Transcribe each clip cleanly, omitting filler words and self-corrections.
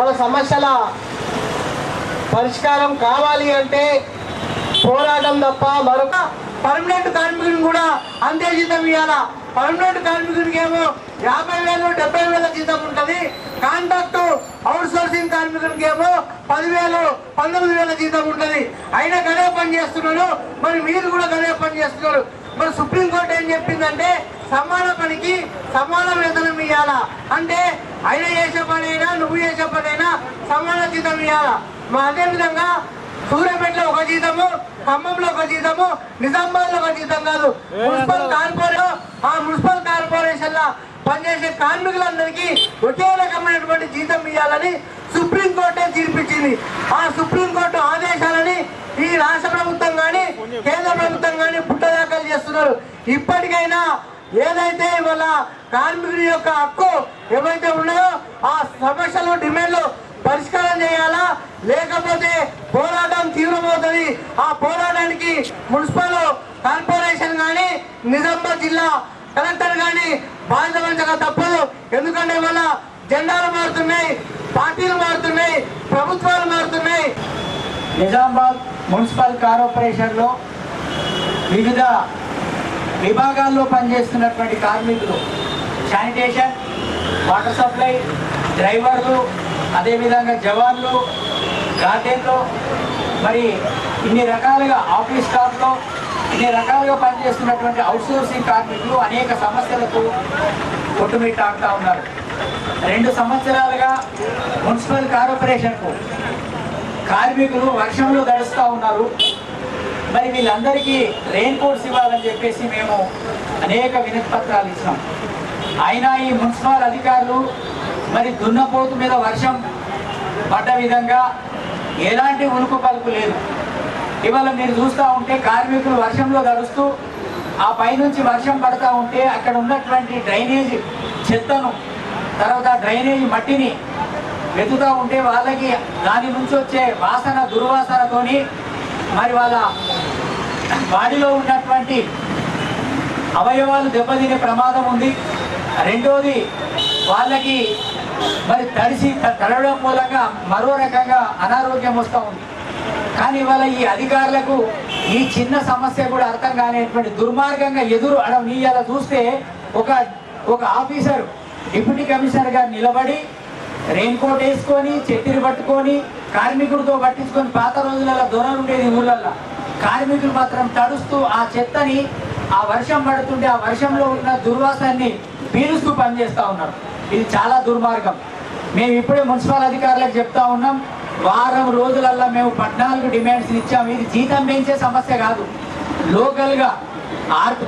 వాళ్ళ సమస్యల పరిష్కారం కావాలి అంటే పోరాటం తప్ప మరొక పర్మనెంట్ కార్మికుడిని కూడా అంతే జీతం ఇవ్వాలా. పర్మనెంట్ కార్మికుడికి ఏమో 50,000 70,000 జీతం ఉంటుంది. కాంట్రాక్ట్ అవుట్ సోర్సింగ్ కార్మికుడికి ఏమో 10,000 19,000 జీతం ఉంటుంది. అయినా గదే పని చేస్తున్నాడు. మరి మీరు కూడా గదే పని చేస్తున్నారు. మరి సుప్రీంకోర్టు ఏం చెప్పిందంటే సమాన పనికి సమాన వేతనం ఇవ్వాలా. అంటే ఆయన చేసే పని అయినా నువ్వు చేసే పని అయినా సమాన జీతం ఇవ్వాలా. అదేవిధంగా సూర్యాపేటలో ఒక జీతము, ఖమ్మంలో ఒక జీతము, నిజామాబాద్ లో ఒక జీతం కాదు. మున్సిపల్ కార్పొరేషన్ లో పనిచేసే కార్మికులందరికీ ఒకే రకమైనటువంటి జీతం ఇవ్వాలని సుప్రీంకోర్టే తీర్పిచ్చింది. ఆ సుప్రీంకోర్టు ఆదేశాలని ఈ రాష్ట్ర ప్రభుత్వం కానీ కేంద్ర ప్రభుత్వం కానీ పుట్టదాఖలు చేస్తున్నారు. ఇప్పటికైనా ఏదైతే వాళ్ళ కార్మికుడి యొక్క హక్కు ఏవైతే ఉన్నాయో ఆ సమస్యలు డిమాండ్లు పరిష్కారం చేయాలా, లేకపోతే పోరాటం తీవ్రమవుతుంది. ఆ పోరాటానికి మున్సిపల్ కార్పొరేషన్ కానీ నిజామాబాద్ జిల్లా కలెక్టర్ కానీ బాధ్యత వహించక తప్పదు. ఎందుకంటే వాళ్ళ జెండాలు మారుతున్నాయి, పార్టీలు మారుతున్నాయి, ప్రభుత్వాలు మారుతున్నాయి. నిజామాబాద్ మున్సిపల్ కార్పొరేషన్లో వివిధ విభాగాల్లో పనిచేస్తున్నటువంటి కార్మికులు, శానిటేషన్, వాటర్ సప్లై, డ్రైవర్లు, అదేవిధంగా జవాన్లు, గార్డెన్లు, మరి ఇన్ని రకాలుగా ఆఫీస్ స్టాఫ్లో ఇన్ని రకాలుగా పనిచేస్తున్నటువంటి అవుట్సోర్సింగ్ కార్మికులు అనేక సమస్యలకు కొట్టుమిట్టాడుతూ ఉన్నారు. 2 సంవత్సరాలుగా మున్సిపల్ కార్పొరేషన్కు కార్మికులు వర్షంలో గడుస్తూ ఉన్నారు. మరి వీళ్ళందరికీ రెయిన్ కోట్స్ ఇవ్వాలని చెప్పేసి మేము అనేక వినతి పత్రాలు ఇచ్చినాం. అయినా ఈ మున్సిపల్ అధికారులు మరి దున్నపోతు మీద వర్షం పడ్డ విధంగా ఎలాంటి ఉలుకు పలుకు లేదు. ఇవాళ మీరు చూస్తూ ఉంటే కార్మికులు వర్షంలో గడుస్తూ ఆ పైనుంచి వర్షం పడుతూ ఉంటే అక్కడ ఉన్నటువంటి డ్రైనేజ్ చెత్తను, తర్వాత డ్రైనేజ్ మట్టిని వెతుకుతూ ఉంటే వాళ్ళకి దాని నుంచి వచ్చే వాసన దుర్వాసనతోని మరి వాళ్ళ బాడీలో ఉన్నటువంటి అవయవాలు దెబ్బతినే ప్రమాదం ఉంది. రెండోది వాళ్ళకి మరి తడవడం మూలంగా మరో రకంగా అనారోగ్యం వస్తూ ఉంది. కానీ వాళ్ళ ఈ అధికారులకు ఈ చిన్న సమస్య కూడా అర్థం కానిటువంటి దుర్మార్గంగా ఎదురు నీయాల చూస్తే ఒక ఆఫీసర్ డిప్యూటీ కమిషనర్ గారు నిలబడి రెయిన్ కోట్ వేసుకొని చెట్టిని పట్టుకొని కార్మికుడితో పట్టించుకొని పాత రోజులలో దొరలు ఉండేది ఊళ్ళల్లో. కార్మికులు మాత్రం తడుస్తూ ఆ చెత్తని ఆ వర్షం పడుతుంటే ఆ వర్షంలో ఉన్న దుర్వాసాన్ని పీలుస్తూ పనిచేస్తూ ఉన్నారు. ఇది చాలా దుర్మార్గం. మేము ఇప్పుడే మున్సిపల్ అధికారులకు చెప్తా ఉన్నాం, వారం రోజులల్లో మేము 14 డిమాండ్స్ ఇచ్చాము. ఇది జీతం పెంచే సమస్య కాదు, లోకల్గా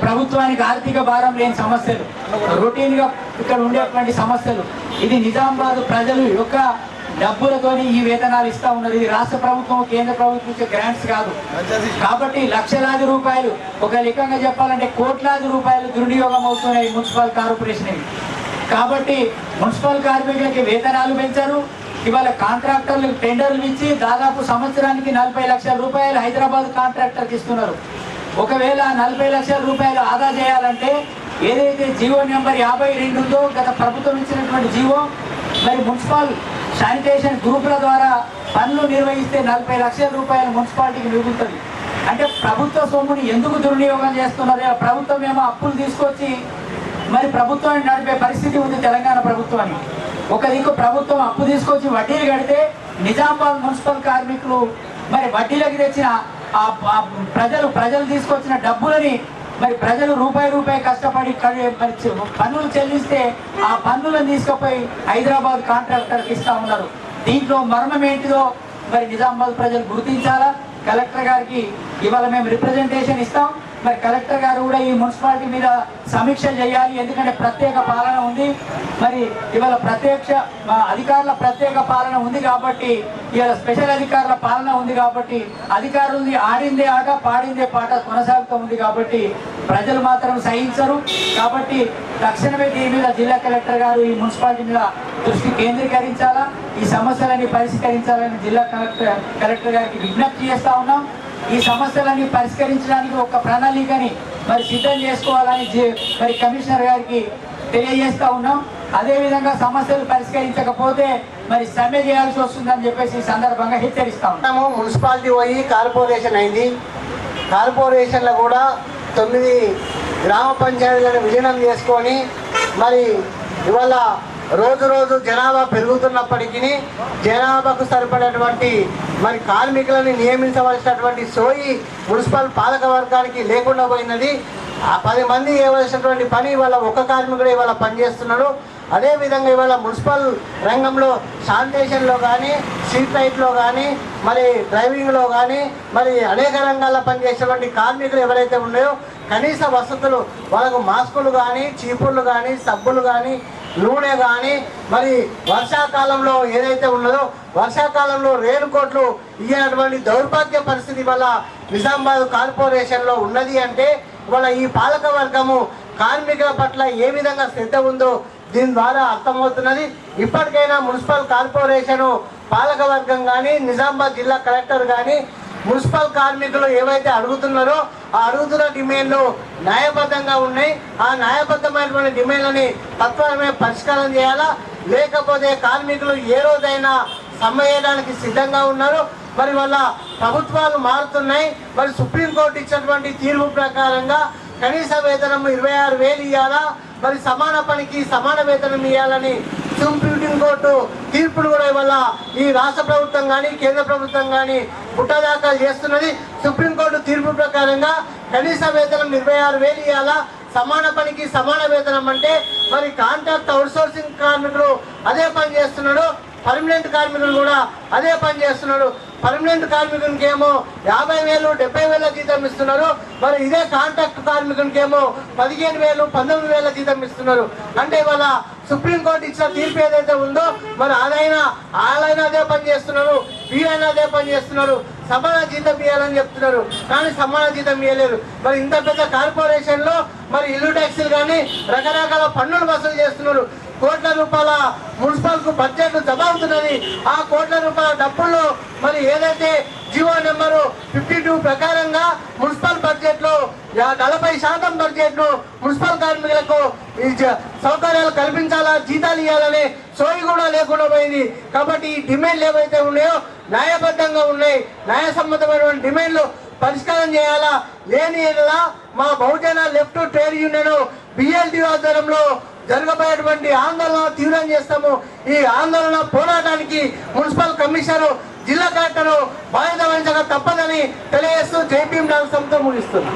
ప్రభుత్వానికి ఆర్థిక భారం లేని సమస్యలు, రొటీన్గా ఇక్కడ ఉండేటువంటి సమస్యలు. ఇది నిజామాబాద్ ప్రజలు యొక్క డబ్బులతోని ఈ వేతనాలు ఇస్తూ ఉన్నారు. ఇది రాష్ట్ర ప్రభుత్వం కేంద్ర ప్రభుత్వం ఇచ్చే గ్రాంట్స్ కాదు. కాబట్టి లక్షలాది రూపాయలు, ఒక లెక్కగా చెప్పాలంటే కోట్లాది రూపాయలు దుర్వినియోగం అవుతున్నాయి మున్సిపల్ కార్పొరేషన్. కాబట్టి మున్సిపల్ కార్మికులకి వేతనాలు పెంచారు. ఇవాళ కాంట్రాక్టర్లకు టెండర్లు ఇచ్చి దాదాపు సంవత్సరానికి 40 లక్షల రూపాయలు హైదరాబాద్ కాంట్రాక్టర్కి ఇస్తున్నారు. ఒకవేళ 40 లక్షల రూపాయలు ఆదా చేయాలంటే ఏదైతే జీవో నెంబర్ 52 ఉందో గత ప్రభుత్వం ఇచ్చినటువంటి జీవో, మరి మున్సిపల్ శానిటేషన్ గ్రూపుల ద్వారా పనులు నిర్వహిస్తే 40 లక్షల రూపాయలు మున్సిపాలిటీకి మిగులుతుంది. అంటే ప్రభుత్వ సొమ్ముని ఎందుకు దుర్వినియోగం చేస్తున్నారు? ప్రభుత్వం ఏమో అప్పులు తీసుకొచ్చి మరి ప్రభుత్వాన్ని నడిపే పరిస్థితి ఉంది తెలంగాణ ప్రభుత్వానికి. ఒక దిక్కు ప్రభుత్వం అప్పు తీసుకొచ్చి వడ్డీలు కడితే నిజామాబాద్ మున్సిపల్ కార్మికులు మరి వడ్డీలకి తెచ్చిన ప్రజలు తీసుకొచ్చిన డబ్బులని మరి ప్రజలు రూపాయి కష్టపడి పన్నులు చెల్లిస్తే ఆ పన్నులను తీసుకుపోయి హైదరాబాద్ కాంట్రాక్టర్కి ఇస్తూ ఉన్నారు. దీంట్లో మర్మం ఏంటిదో మరి నిజామాబాద్ ప్రజలు గుర్తించాలా. కలెక్టర్ గారికి ఇవాళ మేము రిప్రజెంటేషన్ ఇస్తాం. మరి కలెక్టర్ గారు కూడా ఈ మున్సిపాలిటీ మీద సమీక్ష చేయాలి. ఎందుకంటే ప్రత్యేక పాలన ఉంది, మరి ఇవాళ అధికారుల ప్రత్యేక పాలన ఉంది కాబట్టి, ఇవాళ స్పెషల్ అధికారుల పాలన ఉంది కాబట్టి, అధికారులది ఆడిందే ఆట పాడిందే పాట కొనసాగుతూ ఉంది కాబట్టి ప్రజలు మాత్రం సహించరు. కాబట్టి తక్షణమే దీని మీద జిల్లా కలెక్టర్ గారు ఈ మున్సిపాలిటీ మీద దృష్టి కేంద్రీకరించాలా, ఈ సమస్యలన్నీ పరిష్కరించాలని జిల్లా కలెక్టర్ గారికి విజ్ఞప్తి చేస్తూ ఉన్నాం. ఈ సమస్యలన్నీ పరిష్కరించడానికి ఒక ప్రణాళికని మరి సిద్ధం చేసుకోవాలని మరి కమిషనర్ గారికి తెలియజేస్తూ ఉన్నాం. అదేవిధంగా సమస్యలు పరిష్కరించకపోతే మరి సమ్మె చేయాల్సి వస్తుందని చెప్పేసి ఈ సందర్భంగా హెచ్చరిస్తా ఉన్నాం. మున్సిపాలిటీ పోయి కార్పొరేషన్ అయింది. కార్పొరేషన్లో కూడా 9 గ్రామ పంచాయతీలను విలీనం చేసుకొని మరి ఇవాళ రోజు రోజు జనాభా పెరుగుతున్నప్పటికీ జనాభాకు సరిపడేటువంటి మరి కార్మికులను నియమించవలసినటువంటి సోయి మున్సిపల్ పాలక వర్గానికి లేకుండా పోయినది. ఆ 10 మంది చేయవలసినటువంటి పని ఇవాళ ఒక కార్మికుడు ఇవాళ పనిచేస్తున్నాడు. అదేవిధంగా ఇవాళ మున్సిపల్ రంగంలో శానిటేషన్లో కానీ, స్ట్రీట్ లైట్లో కానీ, మరి డ్రైవింగ్లో కానీ, మరి అనేక రంగాల్లో పనిచేసేటువంటి కార్మికులు ఎవరైతే ఉన్నాయో కనీస వసతులు వాళ్ళకు మాస్కులు కానీ, చీపుర్లు కానీ, సబ్బులు కానీ, నూనె కానీ, మరి వర్షాకాలంలో ఏదైతే ఉన్నదో వర్షాకాలంలో రెయిన్ కోట్లు ఇయ్యేటువంటి దౌర్భాగ్య పరిస్థితి వల్ల నిజామాబాద్ కార్పొరేషన్లో ఉన్నది. అంటే ఇవాళ ఈ పాలక వర్గము కార్మికుల పట్ల ఏ విధంగా శ్రద్ధ ఉందో దీని ద్వారా అర్థమవుతున్నది. ఇప్పటికైనా మున్సిపల్ కార్పొరేషను పాలక వర్గం కానీ, నిజామాబాద్ జిల్లా కలెక్టర్ కానీ మున్సిపల్ కార్మికులు ఏవైతే అడుగుతున్నారో ఆ అడుగుతున్న డిమాండ్లు న్యాయబద్ధంగా ఉన్నాయి. ఆ న్యాయబద్ధమైనటువంటి డిమాండ్లని తత్వమే పరిష్కారం చేయాలా, లేకపోతే కార్మికులు ఏ రోజైనా సమ్మె చేయడానికి సిద్ధంగా ఉన్నారు. మరి వాళ్ళ ప్రభుత్వాలు మారుతున్నాయి. మరి సుప్రీంకోర్టు ఇచ్చినటువంటి తీర్పు ప్రకారంగా కనీస వేతనం 26,000 ఇవ్వాలా, మరి సమాన పనికి సమాన వేతనం ఇవ్వాలని సుప్రీంకోర్టు తీర్పును కూడా ఇవాళ ఈ రాష్ట్ర ప్రభుత్వం కానీ, కేంద్ర ప్రభుత్వం కానీ పుట్టదాఖలు చేస్తున్నది. సుప్రీంకోర్టు తీర్పు ప్రకారంగా కనీస వేతనం 26,000 ఇవ్వాలా, సమాన పనికి సమాన వేతనం అంటే మరి కాంట్రాక్ట్ అవుట్సోర్సింగ్ కార్మికులు అదే పని చేస్తున్నాడు, పర్మనెంట్ కార్మికులు కూడా అదే పని చేస్తున్నాడు. పర్మనెంట్ కార్మికునికి ఏమో 50,000, 70,000 జీతం ఇస్తున్నారు. మరి ఇదే కాంట్రాక్ట్ కార్మికునికి ఏమో 15,000, 19,000 జీతం ఇస్తున్నారు. అంటే ఇవాళ సుప్రీంకోర్టు ఇచ్చిన తీర్పు ఏదైతే ఉందో మరి వాళ్ళైనా అదే పని చేస్తున్నారు, వీళ్ళైనా అదే పని చేస్తున్నారు. సమాన జీతం ఇవ్వాలని చెప్తున్నారు, కానీ సమాన జీతం ఇవ్వలేరు. మరి ఇంత పెద్ద కార్పొరేషన్లో మరి ఇల్లు ట్యాక్సీలు కానీ రకరకాల పన్నులు వసూలు చేస్తున్నారు. కోట్ల రూపాయల మున్సిపల్కు బడ్జెట్ జమ అవుతున్నది. ఆ కోట్ల రూపాయల డబ్బుల్లో మరి ఏదైతే జీవో నెంబరు 52 ప్రకారంగా మున్సిపల్ బడ్జెట్లో 40% బడ్జెట్ను మున్సిపల్ కార్మికులకు సౌకర్యాలు కల్పించాలా, జీతాలు ఇవ్వాలనే సోయి కూడా లేకుండా పోయింది. కాబట్టి ఈ డిమాండ్లు ఏవైతే ఉన్నాయో న్యాయబద్ధంగా ఉన్నాయి. న్యాయసమ్మతమైనటువంటి డిమాండ్లు పరిష్కారం చేయాలా. లేని మా బహుజన లెఫ్ట్ ట్రేడ్ యూనియన్ BLD ఆధ్వర్యంలో జరగబోయేటువంటి ఆందోళన తీవ్రం చేస్తాము. ఈ ఆందోళన పోరాటానికి మున్సిపల్ కమిషనర్, జిల్లా కలెక్టర్ బాధ్యత వహించక తప్పదని తెలియజేస్తూ జై భీమ్ రాష్ట్రంతో ముగిస్తున్నాం.